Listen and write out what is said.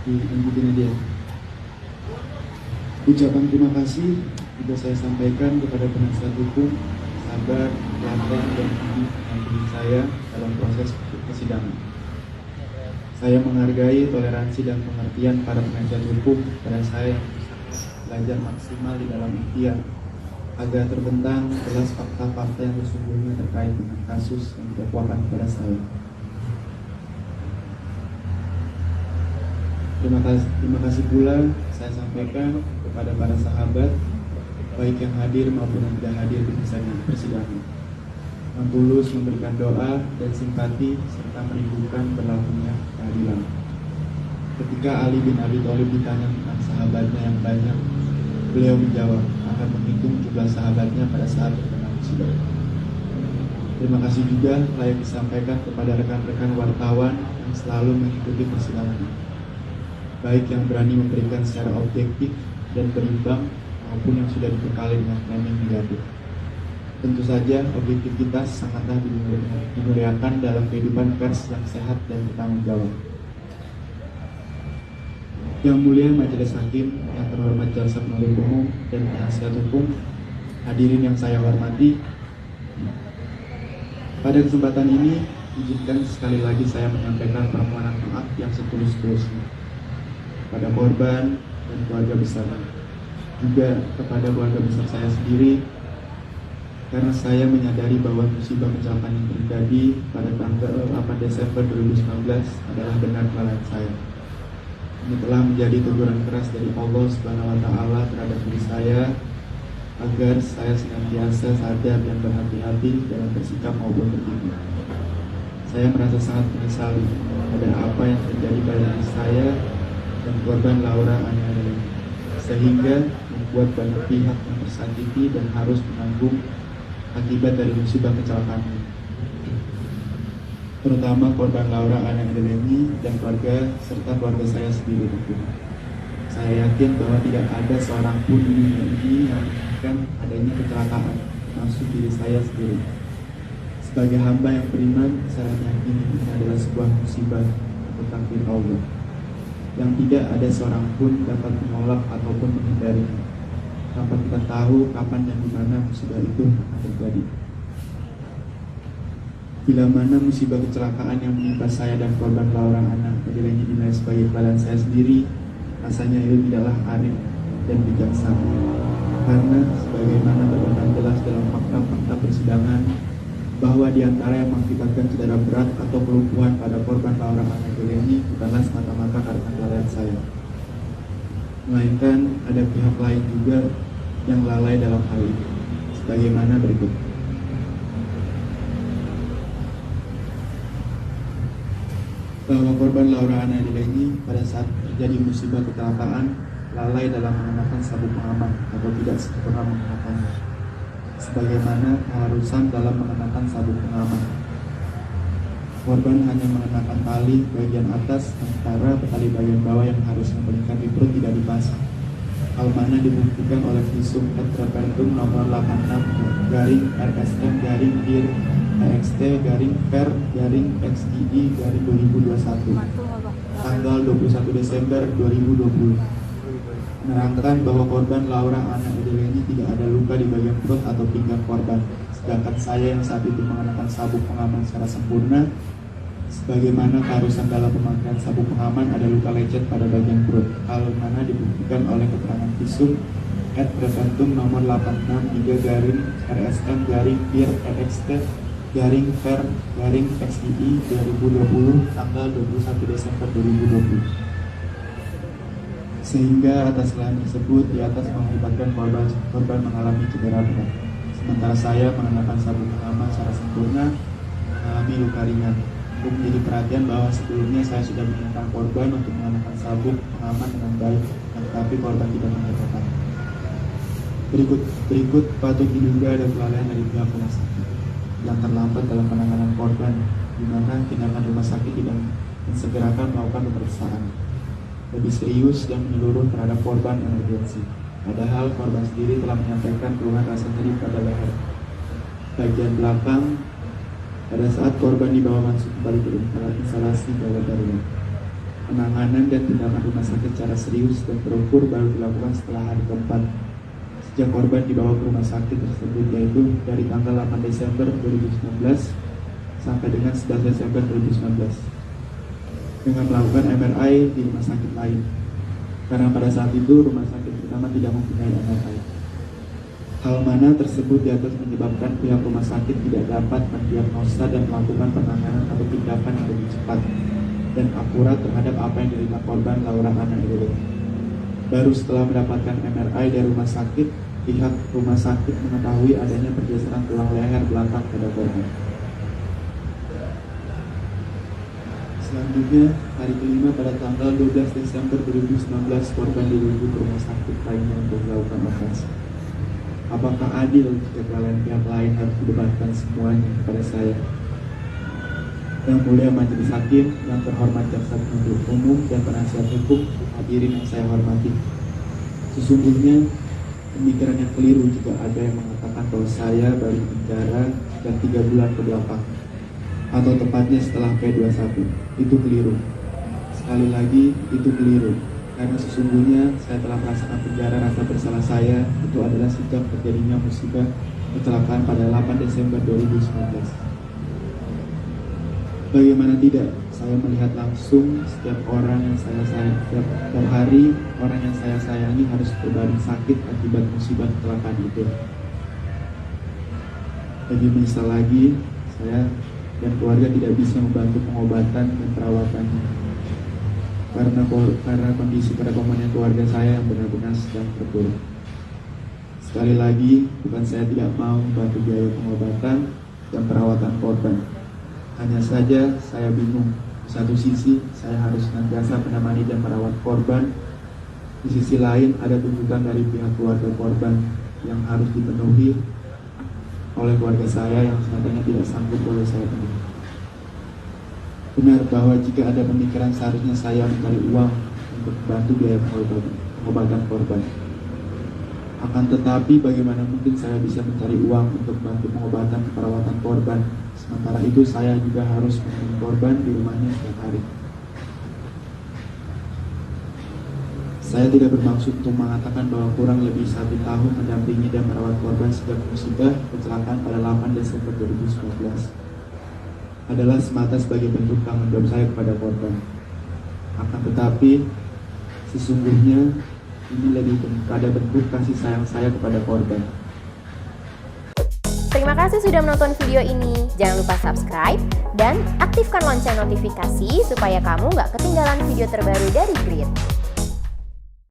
Dilanjutin aja. Ucapan terima kasih juga saya sampaikan kepada penasihat hukum, sahabat, pelapor, dan pendamping saya dalam proses persidangan. Saya menghargai toleransi dan pengertian para penasihat hukum pada saya yang belajar maksimal di dalam ikhtiar agar terbentang jelas fakta-fakta yang sesungguhnya terkait dengan kasus yang didakwakan kepada saya. Terima kasih pula saya sampaikan kepada para sahabat, baik yang hadir maupun yang tidak hadir di persidangan, yang tulus memberikan doa dan simpati serta merindukan berlakunya keadilan. Ketika Ali bin Abi Thalib ditanya tentang sahabatnya yang banyak, beliau menjawab akan menghitung jumlah sahabatnya pada saat terkena musibah. Terima kasih juga layak disampaikan kepada rekan-rekan wartawan yang selalu mengikuti persidangan ini, baik yang berani memberikan secara objektif dan berimbang maupun yang sudah dibekali dengan framing negatif. Tentu saja objektivitas sangatlah dimuliakan dalam kehidupan pers yang sehat dan bertanggung jawab. Yang mulia Majelis Hakim, yang terhormat Jaksa Penuntut Umum dan penasihat hukum, hadirin yang saya hormati. Pada kesempatan ini, izinkan sekali lagi saya menyampaikan permohonan maaf yang setulus-tulusnya kepada korban dan keluarga besar, juga kepada keluarga besar saya sendiri, karena saya menyadari bahwa musibah kecelakaan yang terjadi pada tanggal 8 Desember 2019 adalah benar kesalahan saya. Ini telah menjadi teguran keras dari Allah Subhanahu wa Ta'ala terhadap diri saya, agar saya senantiasa sadar dan berhati-hati dalam bersikap maupun bertindak. Saya merasa sangat menyesali pada apa yang terjadi pada diri saya dan korban Laura Aniaya, sehingga membuat banyak pihak yang tersakiti dan harus menanggung akibat dari musibah kecelakaan ini, terutama korban Laura Aniaya dan keluarga serta keluarga saya sendiri tentunya. Saya yakin bahwa tidak ada seorang pun di dunia ini yang menginginkan adanya kecelakaan, termasuk diri saya sendiri. Sebagai hamba yang beriman, saya yakin ini adalah sebuah musibah atau takdir Allah yang tidak ada seorang pun dapat menolak ataupun menghindarinya tanpa kita tahu kapan dan di mana musibah itu akan terjadi. Bila mana musibah kecelakaan yang menimpa saya dan korban Laura anak Aniaya dinilai sebagai kesalahan saya sendiri, rasanya itu tidaklah arif dan bijaksana, karena sebagaimana terbenam jelas dalam fakta-fakta persidangan bahwa di antara yang mengakibatkan cedera berat atau kelumpuhan pada korban Laura Aniaya ini bukanlah semata-mata karena kelalaian saya, melainkan ada pihak lain juga yang lalai dalam hal ini, sebagaimana berikut. Bahwa korban Laura Aniaya ini pada saat terjadi musibah kecelakaan lalai dalam mengenakan sabuk pengaman atau tidak sempurna mengenakannya, sebagaimana keharusan dalam mengenakan sabuk pengaman. Korban hanya mengenakan tali bagian atas, sementara tali bagian bawah yang harusnya melingkar di perut tidak dipasang. Hal mana dibuktikan oleh visum et repertum nomor 86-RSM-DIR EXT -PER XII 2021 tanggal 21 Desember 2020 menerangkan bahwa korban Laura Aniaya ini tidak ada luka di bagian perut atau pinggang korban, sedangkan saya yang saat itu mengenakan sabuk pengaman secara sempurna. Sebagaimana keharusan dalam pemakaian sabuk pengaman ada luka lecet pada bagian perut, hal mana dibuktikan oleh keterangan visum et repertum nomor 86-RSM-PIR EXT -PER XII 2020 tanggal 21 Desember 2020. Sehingga atas lahan tersebut di atas mengakibatkan korban mengalami cedera berat, sementara saya mengenakan sabuk pengaman secara sempurna mengalami luka ringan. Untuk menjadi perhatian bahwa sebelumnya saya sudah mengingatkan korban untuk mengenakan sabuk pengaman dengan baik, tetapi korban tidak mengatakan. Berikut patut diduga ada kelalaian dari pihak rumah sakit yang terlambat dalam penanganan korban, di mana tindakan rumah sakit tidak mensegerakan melakukan pemeriksaan lebih serius dan menyeluruh terhadap korban emergensi. Padahal korban sendiri telah menyampaikan keluhan rasa nyeri pada leher bagian belakang pada saat korban dibawa masuk kembali ke instalasi gawat darurat. Penanganan dan tindakan rumah sakit secara serius dan terukur baru dilakukan setelah hari keempat sejak korban dibawa ke rumah sakit tersebut, yaitu dari tanggal 8 Desember 2019 sampai dengan 11 Desember 2019 dengan melakukan MRI di rumah sakit lain, karena pada saat itu rumah sakit pertama tidak mempunyai MRI. Hal mana tersebut di atas menyebabkan pihak rumah sakit tidak dapat mendiagnosa dan melakukan penanganan atau tindakan yang lebih cepat dan akurat terhadap apa yang diderita korban Laura Anna Edele. Baru setelah mendapatkan MRI dari rumah sakit, pihak rumah sakit mengetahui adanya pergeseran tulang leher belakang pada korban. Selanjutnya, hari kelima pada tanggal 12 Desember 2019, korban dirujuk ke rumah sakit lainnya untuk melakukan operasi. Apakah adil jika kalian pihak lain harus dibebankan semuanya kepada saya? Yang mulia majelis hakim, yang terhormat jaksa penuntut umum dan penasihat hukum, hadirin yang saya hormati. Sesungguhnya pemikiran yang keliru jika ada yang mengatakan bahwa saya baru di penjara dan 3 bulan ke belakang, atau tepatnya setelah P21. Itu keliru. Sekali lagi, itu keliru. Karena sesungguhnya saya telah merasakan penjara rasa bersalah saya itu adalah sejak terjadinya musibah kecelakaan pada 8 Desember 2019. Bagaimana tidak, saya melihat langsung setiap orang yang saya sayang, setiap hari orang yang saya sayangi harus berbaring sakit akibat musibah kecelakaan itu. Lebih menyesal lagi, saya dan keluarga tidak bisa membantu pengobatan dan perawatannya karena kondisi perekonomian keluarga saya yang benar-benar sedang terpuruk. Sekali lagi, bukan saya tidak mau membantu biaya pengobatan dan perawatan korban. Hanya saja saya bingung. Di satu sisi, saya harus senantiasa menemani dan merawat korban. Di sisi lain, ada tuntutan dari pihak keluarga korban yang harus dipenuhi oleh keluarga saya yang sebenarnya tidak sanggup oleh saya penuhi. Benar bahwa jika ada pemikiran seharusnya saya mencari uang untuk membantu biaya pengobatan korban. Akan tetapi bagaimana mungkin saya bisa mencari uang untuk membantu pengobatan dan perawatan korban, sementara itu saya juga harus menemani korban di rumahnya setiap hari. Saya tidak bermaksud untuk mengatakan bahwa kurang lebih 1 tahun mendampingi dan merawat korban sejak musibah kecelakaan pada 8 Desember 2019 adalah semata sebagai bentuk tanggung jawab saya kepada korban. Akan tetapi, sesungguhnya ini lebih pada bentuk kasih sayang saya kepada korban. Terima kasih sudah menonton video ini. Jangan lupa subscribe dan aktifkan lonceng notifikasi supaya kamu nggak ketinggalan video terbaru dari Grit.